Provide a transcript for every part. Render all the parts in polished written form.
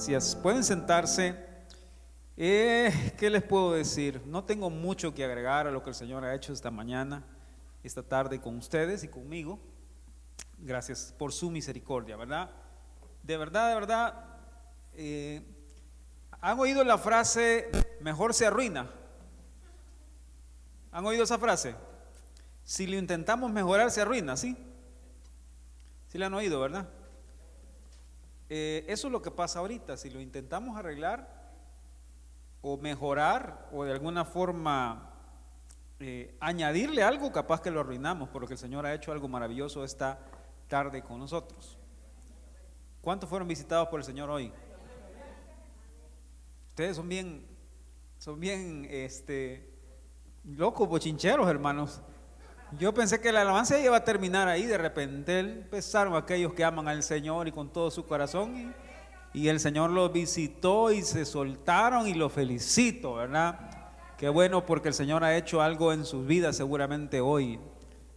Gracias. Pueden sentarse. ¿Qué les puedo decir? No tengo mucho que agregar a lo que el Señor ha hecho esta mañana, esta tarde con ustedes y conmigo. Gracias por su misericordia, ¿verdad? De verdad, ¿han oído la frase, mejor se arruina? ¿Han oído esa frase? Si lo intentamos mejorar, se arruina, ¿sí? ¿Sí la han oído, verdad? Eso es lo que pasa ahorita. Si lo intentamos arreglar o mejorar o de alguna forma añadirle algo, capaz que lo arruinamos, porque el Señor ha hecho algo maravilloso esta tarde con nosotros. ¿Cuántos fueron visitados por el Señor hoy? Ustedes son bien locos, bochincheros, hermanos. Yo pensé que la alabanza iba a terminar ahí. De repente empezaron aquellos que aman al Señor y con todo su corazón, y el Señor los visitó y se soltaron, y los felicito, ¿verdad? Qué bueno, porque el Señor ha hecho algo en sus vidas seguramente hoy.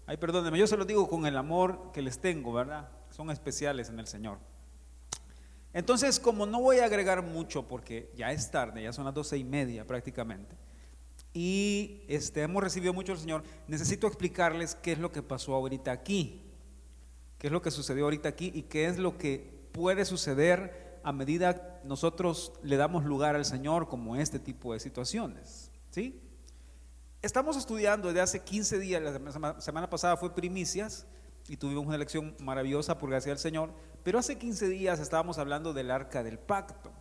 Ay, perdónenme, yo se los digo con el amor que les tengo, ¿verdad? Son especiales en el Señor. Entonces, como no voy a agregar mucho porque ya es tarde, ya son las 12:30 prácticamente, y hemos recibido mucho del Señor, necesito explicarles qué es lo que pasó ahorita aquí, qué es lo que sucedió ahorita aquí y qué es lo que puede suceder a medida nosotros le damos lugar al Señor, como este tipo de situaciones, ¿sí? Estamos estudiando desde hace 15 días, la semana pasada fue primicias y tuvimos una lección maravillosa por gracia del Señor, pero hace 15 días estábamos hablando del arca del pacto.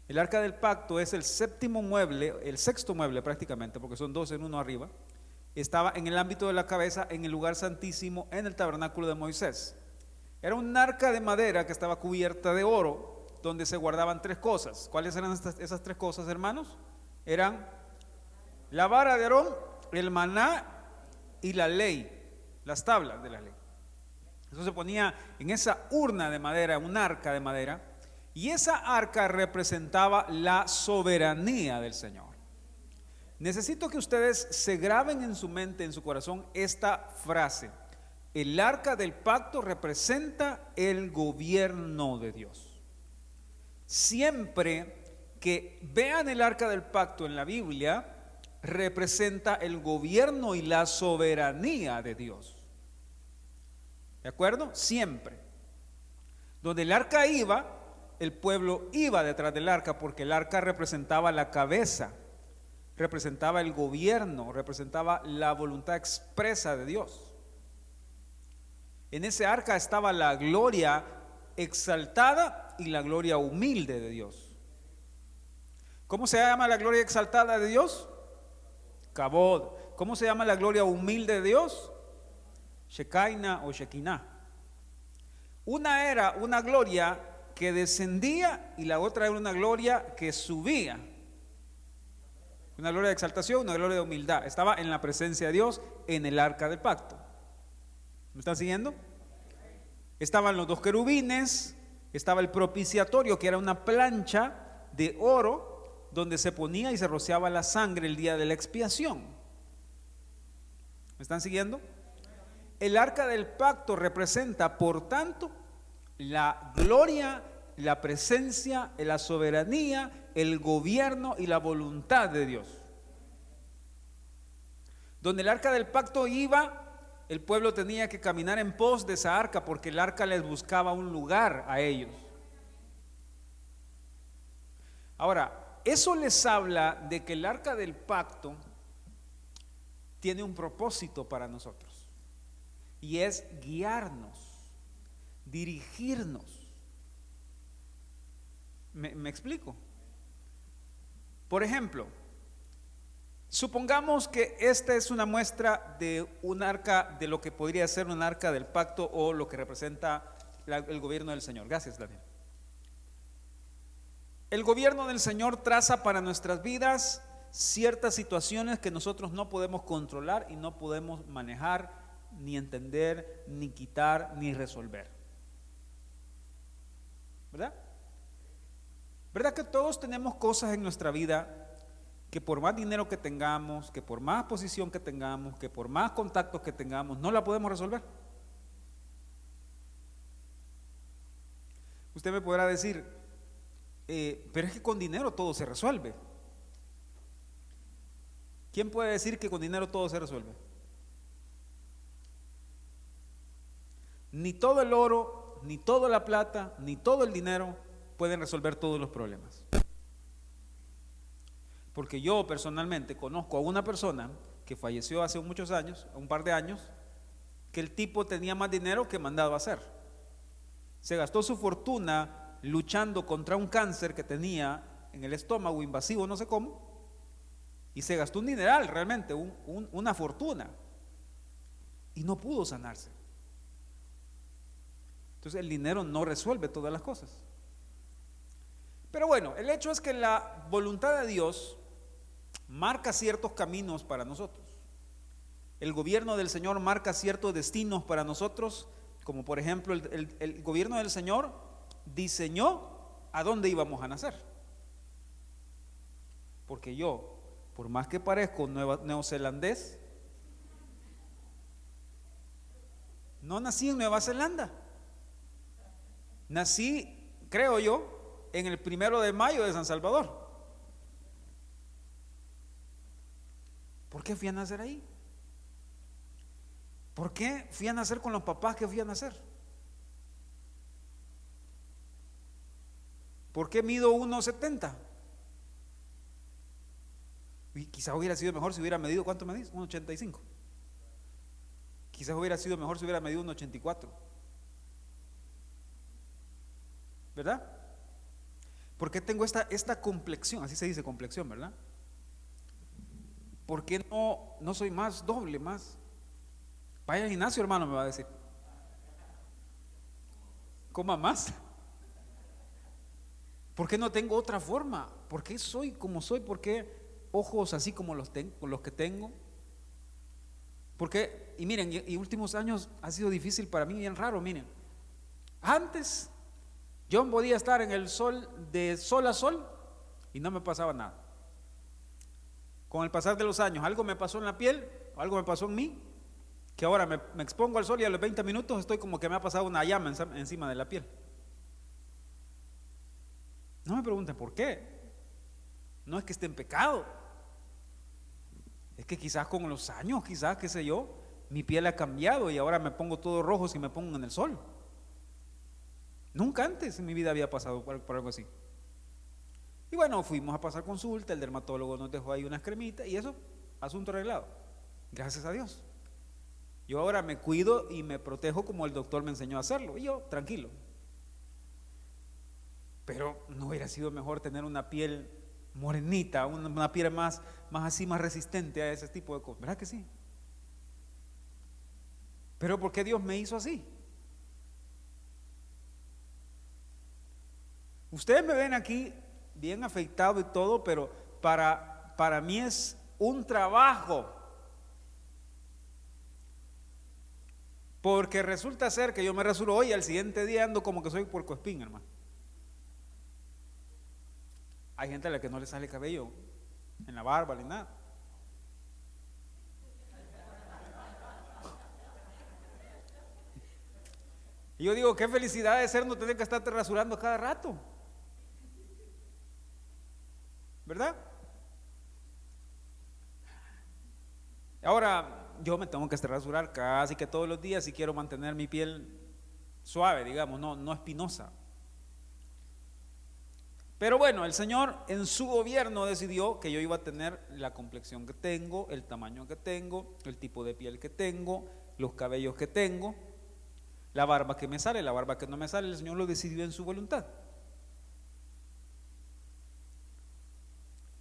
El arca del pacto es el séptimo mueble, el sexto mueble prácticamente, porque son dos en uno arriba. Estaba en el ámbito de la cabeza, en el lugar santísimo, en el tabernáculo de Moisés. Era un arca de madera que estaba cubierta de oro, donde se guardaban tres cosas. ¿Cuáles eran esas tres cosas, hermanos? Eran la vara de Aarón, el maná y la ley, las tablas de la ley. Eso se ponía en esa urna de madera, un arca de madera. Y esa arca representaba la soberanía del Señor. Necesito que ustedes se graben en su mente, en su corazón, esta frase. El arca del pacto representa el gobierno de Dios. Siempre que vean el arca del pacto en la Biblia, representa el gobierno y la soberanía de Dios. ¿De acuerdo? Siempre. Donde el arca iba, el pueblo iba detrás del arca, porque el arca representaba la cabeza, representaba el gobierno, representaba la voluntad expresa de Dios. En ese arca estaba la gloria exaltada y la gloria humilde de Dios. ¿Cómo se llama la gloria exaltada de Dios? Kabod. ¿Cómo se llama la gloria humilde de Dios? Shekinah o Shekinah. Una era una gloria que descendía y la otra era una gloria que subía. Una gloria de exaltación, una gloria de humildad. Estaba en la presencia de Dios en el arca del pacto. ¿Me están siguiendo? Estaban los dos querubines, estaba el propiciatorio, que era una plancha de oro donde se ponía y se rociaba la sangre el día de la expiación. ¿Me están siguiendo? El arca del pacto representa, por tanto, la gloria, la presencia, la soberanía, el gobierno y la voluntad de Dios. Donde el arca del pacto iba, el pueblo tenía que caminar en pos de esa arca, porque el arca les buscaba un lugar a ellos. Ahora, eso les habla de que el arca del pacto tiene un propósito para nosotros, y es guiarnos, dirigirnos. ¿Me explico? Por ejemplo, supongamos que esta es una muestra de un arca, de lo que podría ser un arca del pacto o lo que representa el gobierno del Señor. Gracias, Daniel. El gobierno del Señor traza para nuestras vidas ciertas situaciones que nosotros no podemos controlar y no podemos manejar, ni entender, ni quitar, ni resolver. ¿Verdad? ¿Verdad que todos tenemos cosas en nuestra vida que por más dinero que tengamos, que por más posición que tengamos, que por más contactos que tengamos, no la podemos resolver? Usted me podrá decir, pero es que con dinero todo se resuelve. ¿Quién puede decir que con dinero todo se resuelve? Ni todo el oro, ni toda la plata, ni todo el dinero pueden resolver todos los problemas. Porque yo personalmente conozco a una persona que falleció hace muchos años, un par de años, que el tipo tenía más dinero que mandado a hacer. Se gastó su fortuna luchando contra un cáncer que tenía en el estómago invasivo, no sé cómo, y se gastó un dineral realmente, una fortuna, y no pudo sanarse. Entonces el dinero no resuelve todas las cosas. Pero bueno, el hecho es que la voluntad de Dios marca ciertos caminos para nosotros. El gobierno del Señor marca ciertos destinos para nosotros, como por ejemplo el gobierno del Señor diseñó a dónde íbamos a nacer. Porque yo, por más que parezco neozelandés, no nací en Nueva Zelanda. Nací, creo yo, en el 1 de mayo de San Salvador. ¿Por qué fui a nacer ahí? ¿Por qué fui a nacer con los papás que fui a nacer? ¿Por qué mido 1,70? Y quizás hubiera sido mejor si hubiera medido, ¿cuánto medís? 1,85. Quizás hubiera sido mejor si hubiera medido 1,84. ¿Verdad? ¿Por qué tengo esta complexión? Así se dice complexión, ¿verdad? ¿Por qué no soy más doble, más? Vaya al gimnasio, hermano, me va a decir. Coma más. ¿Por qué no tengo otra forma? ¿Por qué soy como soy? ¿Por qué ojos así como los que tengo? ¿Por qué? Y miren, y últimos años ha sido difícil para mí, bien raro, miren. Antes yo podía estar en el sol, de sol a sol, y no me pasaba nada. Con el pasar de los años, algo me pasó en la piel, algo me pasó en mí, que ahora me expongo al sol y a los 20 minutos estoy como que me ha pasado una llama encima de la piel. No me pregunten por qué. No es que esté en pecado. Es que quizás con los años, quizás, qué sé yo, mi piel ha cambiado y ahora me pongo todo rojo si me pongo en el sol. Nunca antes en mi vida había pasado por algo así. Y bueno, fuimos a pasar consulta, el dermatólogo nos dejó ahí unas cremitas y eso, asunto arreglado. Gracias a Dios. Yo ahora me cuido y me protejo como el doctor me enseñó a hacerlo. Y yo, tranquilo. Pero no hubiera sido mejor tener una piel morenita, una piel más así, más resistente a ese tipo de cosas. ¿Verdad que sí? Pero ¿por qué Dios me hizo así? Ustedes me ven aquí bien afeitado y todo, pero para mí es un trabajo. Porque resulta ser que yo me rasuro hoy y al siguiente día ando como que soy puercoespín, hermano. Hay gente a la que no le sale cabello en la barba ni nada. Y yo digo, qué felicidad de ser no tener que estarte rasurando cada rato. ¿Verdad? Ahora, yo me tengo que rasurar casi que todos los días si quiero mantener mi piel suave, digamos, no espinosa. Pero bueno, el Señor en su gobierno decidió que yo iba a tener la complexión que tengo, el tamaño que tengo, el tipo de piel que tengo, los cabellos que tengo, la barba que me sale, la barba que no me sale. El Señor lo decidió en su voluntad.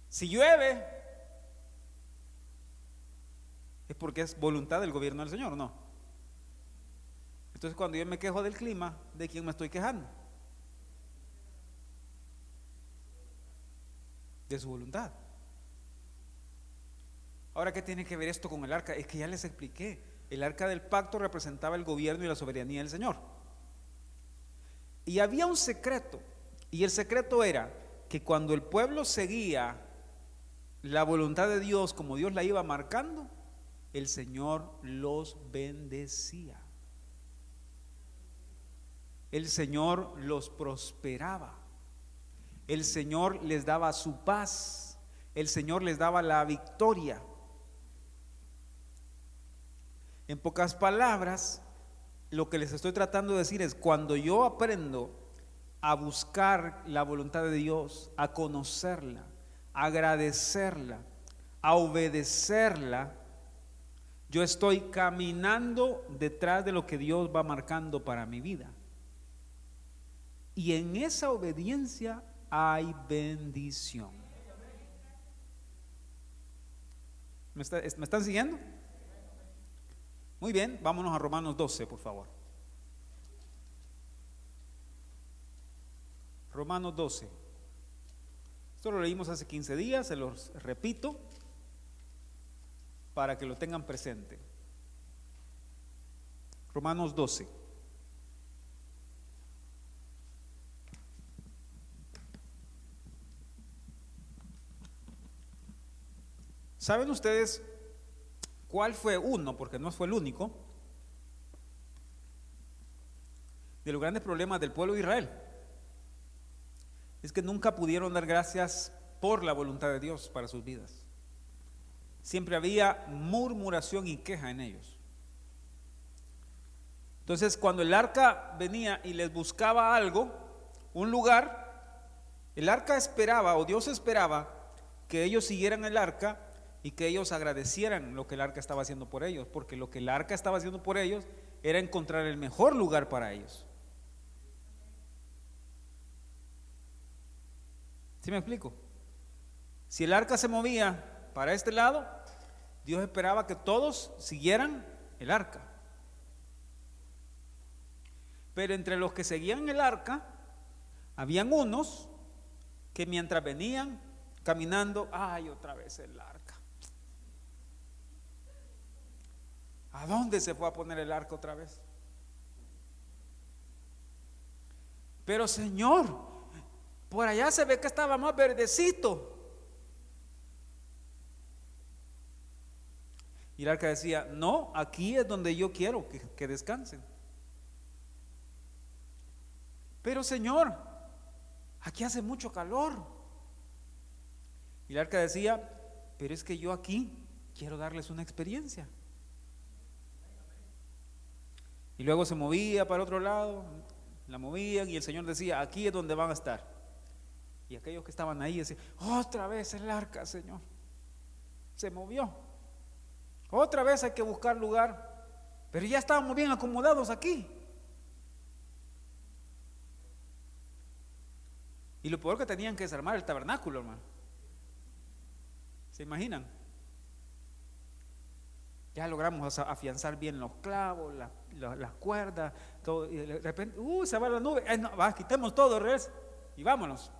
Si llueve, es porque es voluntad del gobierno del Señor, ¿no? Entonces cuando yo me quejo del clima, ¿de quién me estoy quejando? De su voluntad. Ahora, ¿qué tiene que ver esto con el arca? Es que ya les expliqué. El arca del pacto representaba el gobierno y la soberanía del Señor. Y había un secreto, y el secreto era que cuando el pueblo seguía la voluntad de Dios como Dios la iba marcando, el Señor los bendecía. El Señor los prosperaba. El Señor les daba su paz, el Señor les daba la victoria. En pocas palabras, lo que les estoy tratando de decir es: cuando yo aprendo a buscar la voluntad de Dios, a conocerla, a agradecerla, a obedecerla, yo estoy caminando detrás de lo que Dios va marcando para mi vida. Y en esa obediencia hay bendición. ¿Me están siguiendo? Muy bien, vámonos a Romanos 12, por favor. Romanos 12. Esto lo leímos hace 15 días, se los repito para que lo tengan presente. Romanos 12. ¿Saben ustedes cuál fue uno, porque no fue el único, de los grandes problemas del pueblo de Israel? Es que nunca pudieron dar gracias por la voluntad de Dios para sus vidas. Siempre había murmuración y queja en ellos. Entonces, cuando el arca venía y les buscaba algo, un lugar, el arca esperaba, o Dios esperaba, que ellos siguieran el arca y que ellos agradecieran lo que el arca estaba haciendo por ellos, porque lo que el arca estaba haciendo por ellos era encontrar el mejor lugar para ellos. ¿Sí me explico? Si el arca se movía para este lado, Dios esperaba que todos siguieran el arca. Pero entre los que seguían el arca, habían unos que mientras venían caminando, ay, otra vez el arca. ¿A dónde se fue a poner el arca otra vez? Pero Señor, por allá se ve que estaba más verdecito. Y el arca decía: no, aquí es donde yo quiero que descansen. Pero Señor, aquí hace mucho calor. Y el arca decía: pero es que yo aquí quiero darles una experiencia. Y luego se movía para otro lado, la movían y el Señor decía: aquí es donde van a estar. Y aquellos que estaban ahí decían: otra vez el arca, Señor, se movió. Otra vez hay que buscar lugar, pero ya estábamos bien acomodados aquí. Y lo peor, que tenían que desarmar el tabernáculo, hermano. ¿Se imaginan? Ya logramos afianzar bien los clavos, las cuerdas, todo, y de repente, se va la nube. No, quitemos todo, regresa, y vámonos.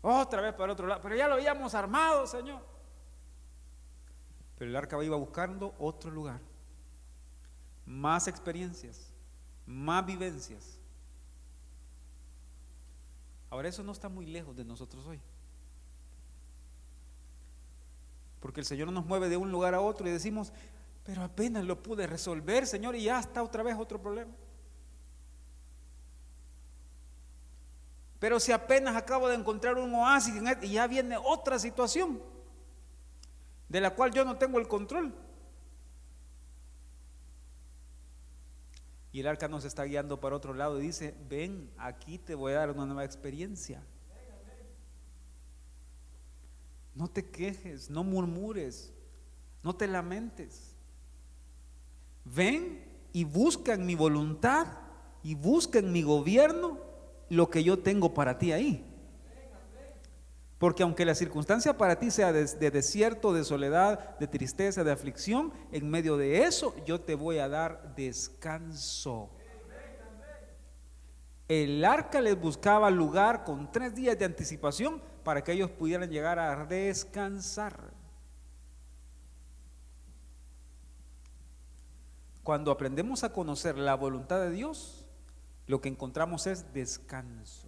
Otra vez para otro lado, pero ya lo habíamos armado, Señor. Pero el arca iba buscando otro lugar, más experiencias, más vivencias. Ahora, eso no está muy lejos de nosotros hoy, porque el Señor nos mueve de un lugar a otro y decimos: pero apenas lo pude resolver, Señor, y ya está otra vez otro problema. Pero si apenas acabo de encontrar un oasis y ya viene otra situación de la cual yo no tengo el control. Y el arca nos está guiando para otro lado y dice: ven, aquí te voy a dar una nueva experiencia. No te quejes, no murmures, no te lamentes. Ven y busca en mi voluntad y busca en mi gobierno lo que yo tengo para ti ahí. Porque aunque la circunstancia para ti sea de desierto, de soledad, de tristeza, de aflicción, en medio de eso yo te voy a dar descanso. El arca les buscaba lugar con 3 días de anticipación para que ellos pudieran llegar a descansar. Cuando aprendemos a conocer la voluntad de Dios, lo que encontramos es descanso.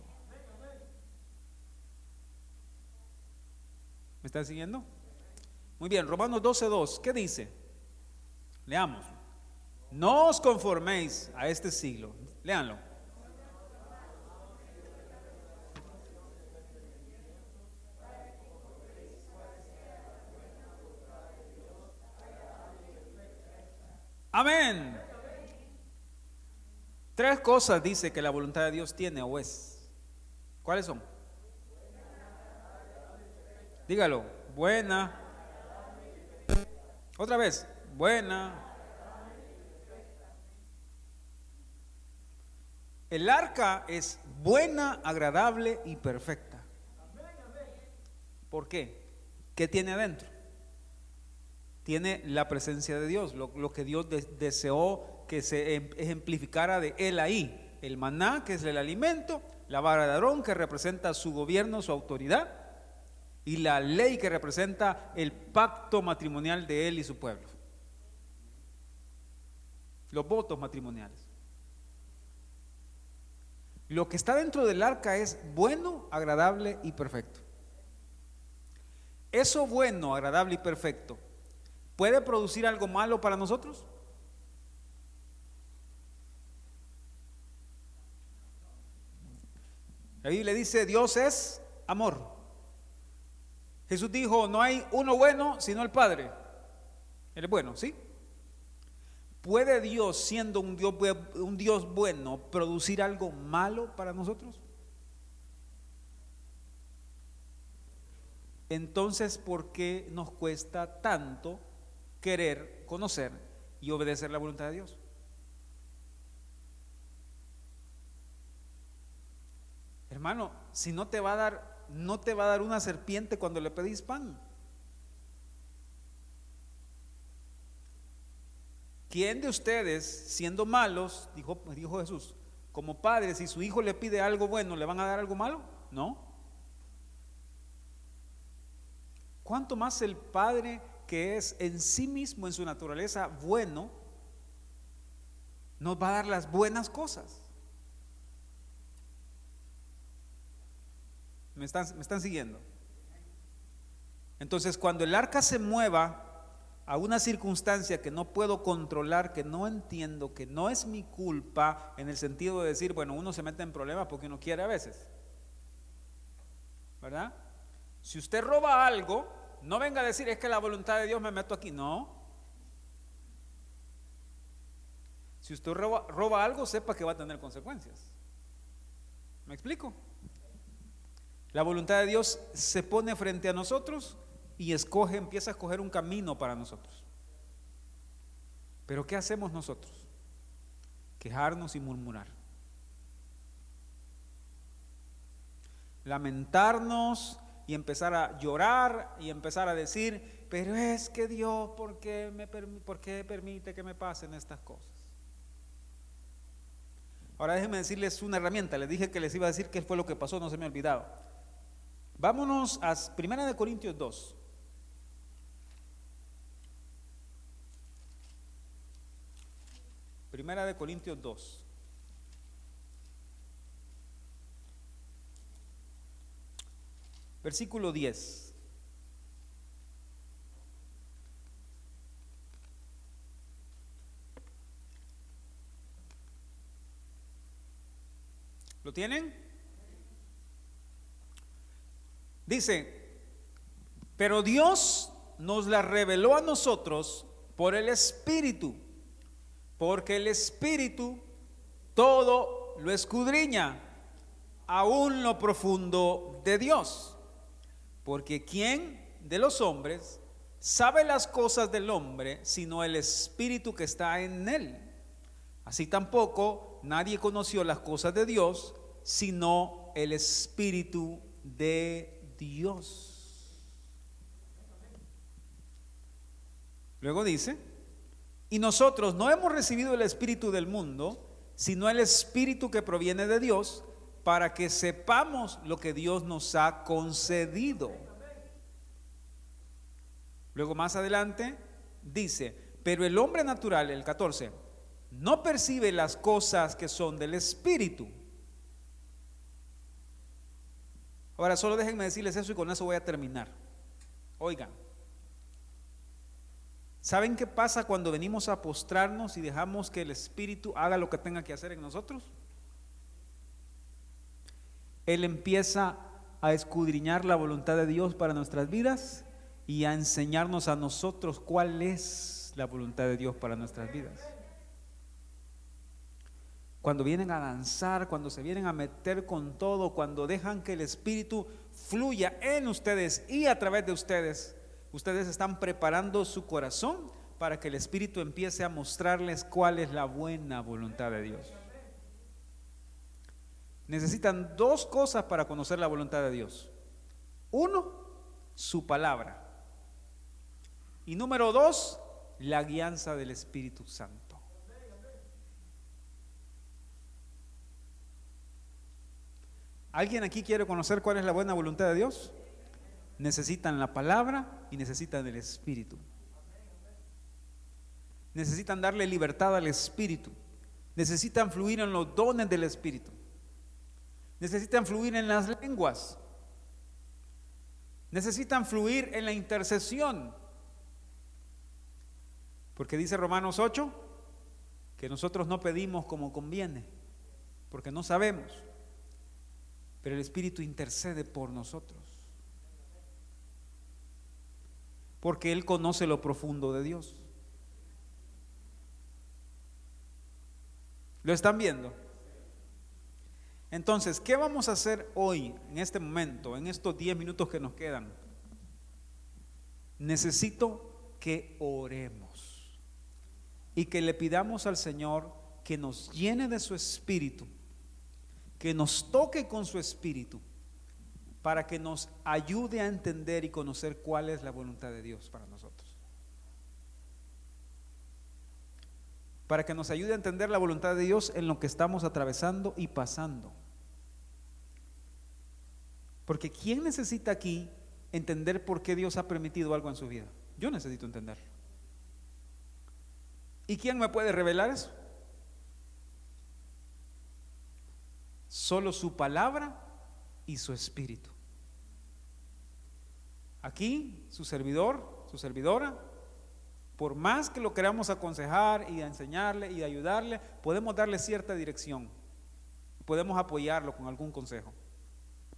¿Me están siguiendo? Muy bien, Romanos 12:2, ¿qué dice? Leamos: no os conforméis a este siglo. Léanlo. Amén. Tres cosas dice que la voluntad de Dios tiene o es. ¿Cuáles son? Dígalo. Buena. Otra vez. Buena. El arca es buena, agradable y perfecta. ¿Por qué? ¿Qué tiene adentro? Tiene la presencia de Dios, lo que Dios deseó que se ejemplificara de él ahí. El maná, que es el alimento, la vara de Aarón, que representa su gobierno, su autoridad, y la ley, que representa el pacto matrimonial de él y su pueblo. Los votos matrimoniales. Lo que está dentro del arca es bueno, agradable y perfecto. Eso bueno, agradable y perfecto, ¿puede producir algo malo para nosotros? La Biblia dice: Dios es amor. Jesús dijo: no hay uno bueno sino el Padre. Él es bueno, ¿sí? ¿Puede Dios, siendo un Dios bueno, producir algo malo para nosotros? Entonces, ¿por qué nos cuesta tanto querer conocer y obedecer la voluntad de Dios? Hermano, si no te va a dar una serpiente cuando le pedís pan. ¿Quién de ustedes, siendo malos, dijo Jesús, como padres, si su hijo le pide algo bueno, le van a dar algo malo? No. ¿Cuánto más el Padre, que es en sí mismo, en su naturaleza bueno, nos va a dar las buenas cosas? ¿Me están siguiendo? Entonces, cuando el arca se mueva a una circunstancia que no puedo controlar, que no entiendo, que no es mi culpa, en el sentido de decir, bueno, uno se mete en problemas porque uno quiere a veces, ¿verdad? Si usted roba algo, no venga a decir: es que la voluntad de Dios me meto aquí. No. Si usted roba algo, sepa que va a tener consecuencias. ¿Me explico? La voluntad de Dios se pone frente a nosotros y empieza a escoger un camino para nosotros. Pero ¿qué hacemos nosotros? Quejarnos y murmurar, lamentarnos y empezar a llorar y empezar a decir: pero es que Dios, ¿por qué permite que me pasen estas cosas? Ahora déjenme decirles una herramienta. Les dije que les iba a decir qué fue lo que pasó, no se me ha olvidado. Vámonos a 1 Corintios 2. Primera de Corintios 2. Versículo 10. ¿Lo tienen? Dice: pero Dios nos la reveló a nosotros por el Espíritu, porque el Espíritu todo lo escudriña, aún lo profundo de Dios. Porque ¿quién de los hombres sabe las cosas del hombre sino el Espíritu que está en él? Así tampoco nadie conoció las cosas de Dios sino el Espíritu de Dios. Luego dice: y nosotros no hemos recibido el espíritu del mundo, sino el Espíritu que proviene de Dios, para que sepamos lo que Dios nos ha concedido. Luego más adelante dice: pero el hombre natural, el 14, no percibe las cosas que son del Espíritu. Ahora solo déjenme decirles eso y con eso voy a terminar. Oigan, ¿saben qué pasa cuando venimos a postrarnos y dejamos que el Espíritu haga lo que tenga que hacer en nosotros? Él empieza a escudriñar la voluntad de Dios para nuestras vidas y a enseñarnos a nosotros cuál es la voluntad de Dios para nuestras vidas. cuando vienen a danzar, cuando se vienen a meter con todo, cuando dejan que el Espíritu fluya en ustedes y a través de ustedes, ustedes están preparando su corazón para que el Espíritu empiece a mostrarles cuál es la buena voluntad de Dios. Necesitan dos cosas para conocer la voluntad de Dios. Uno, su palabra. Y número dos, la guianza del Espíritu Santo. ¿Alguien aquí quiere conocer cuál es la buena voluntad de Dios? Necesitan la palabra y necesitan el Espíritu. Necesitan darle libertad al Espíritu. Necesitan fluir en los dones del Espíritu. Necesitan fluir en las lenguas. Necesitan fluir en la intercesión. Porque dice Romanos 8 que nosotros no pedimos como conviene, porque no sabemos, pero el Espíritu intercede por nosotros, porque Él conoce lo profundo de Dios. ¿Lo están viendo? Entonces, ¿qué vamos a hacer hoy, en este momento, en estos 10 minutos que nos quedan? Necesito que oremos y que le pidamos al Señor que nos llene de su Espíritu, que nos toque con su Espíritu, para que nos ayude a entender y conocer cuál es la voluntad de Dios para nosotros. Para que nos ayude a entender la voluntad de Dios en lo que estamos atravesando y pasando. Porque ¿quién necesita aquí entender por qué Dios ha permitido algo en su vida? Yo necesito entenderlo. ¿Y quién me puede revelar eso? Solo su palabra y su Espíritu. Aquí, su servidor, su servidora, por más que lo queramos aconsejar y enseñarle y ayudarle, podemos darle cierta dirección, podemos apoyarlo con algún consejo,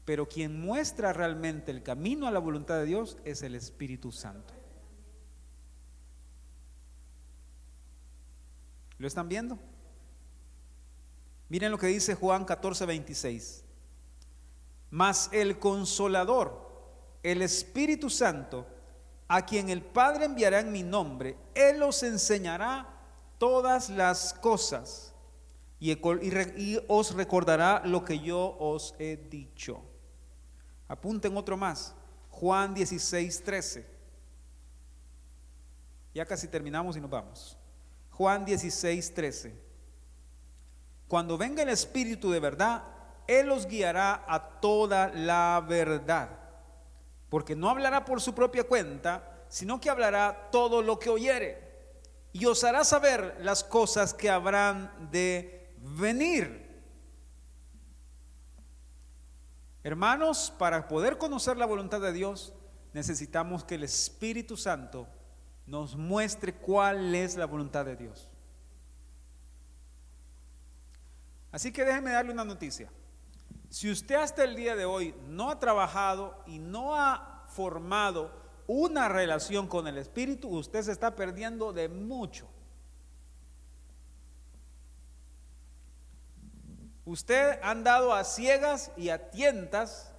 pero quien muestra realmente el camino a la voluntad de Dios es el Espíritu Santo. ¿Lo están viendo? Miren lo que dice Juan 14:26. Mas el Consolador, el Espíritu Santo, a quien el Padre enviará en mi nombre, Él os enseñará todas las cosas y os recordará lo que yo os he dicho. Apunten otro más, Juan 16:13. Ya casi terminamos y nos vamos. Juan 16:13. Cuando venga el Espíritu de verdad, Él os guiará a toda la verdad, porque no hablará por su propia cuenta, sino que hablará todo lo que oyere, y os hará saber las cosas que habrán de venir. Hermanos, para poder conocer la voluntad de Dios, necesitamos que el Espíritu Santo nos muestre cuál es la voluntad de Dios. Así que déjeme darle una noticia. Si usted hasta el día de hoy no ha trabajado y no ha formado una relación con el Espíritu, usted se está perdiendo de mucho. Usted ha andado a ciegas y a tientas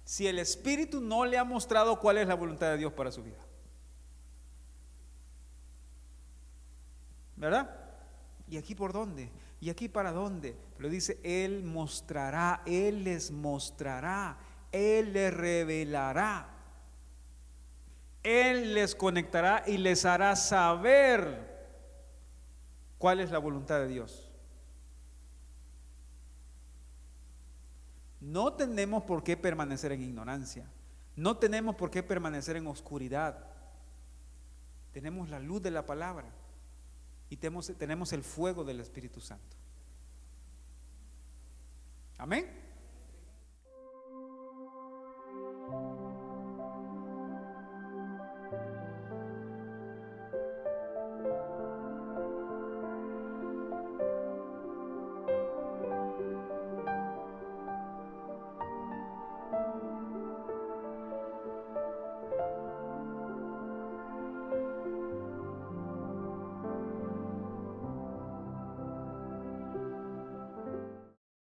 si el Espíritu no le ha mostrado cuál es la voluntad de Dios para su vida. ¿Verdad? ¿Y aquí por dónde? ¿Y aquí para dónde? Pero dice, Él mostrará, Él les mostrará, Él les revelará, Él les conectará y les hará saber cuál es la voluntad de Dios. No tenemos por qué permanecer en ignorancia, no tenemos por qué permanecer en oscuridad. Tenemos la luz de la palabra y tenemos el fuego del Espíritu Santo. Amén.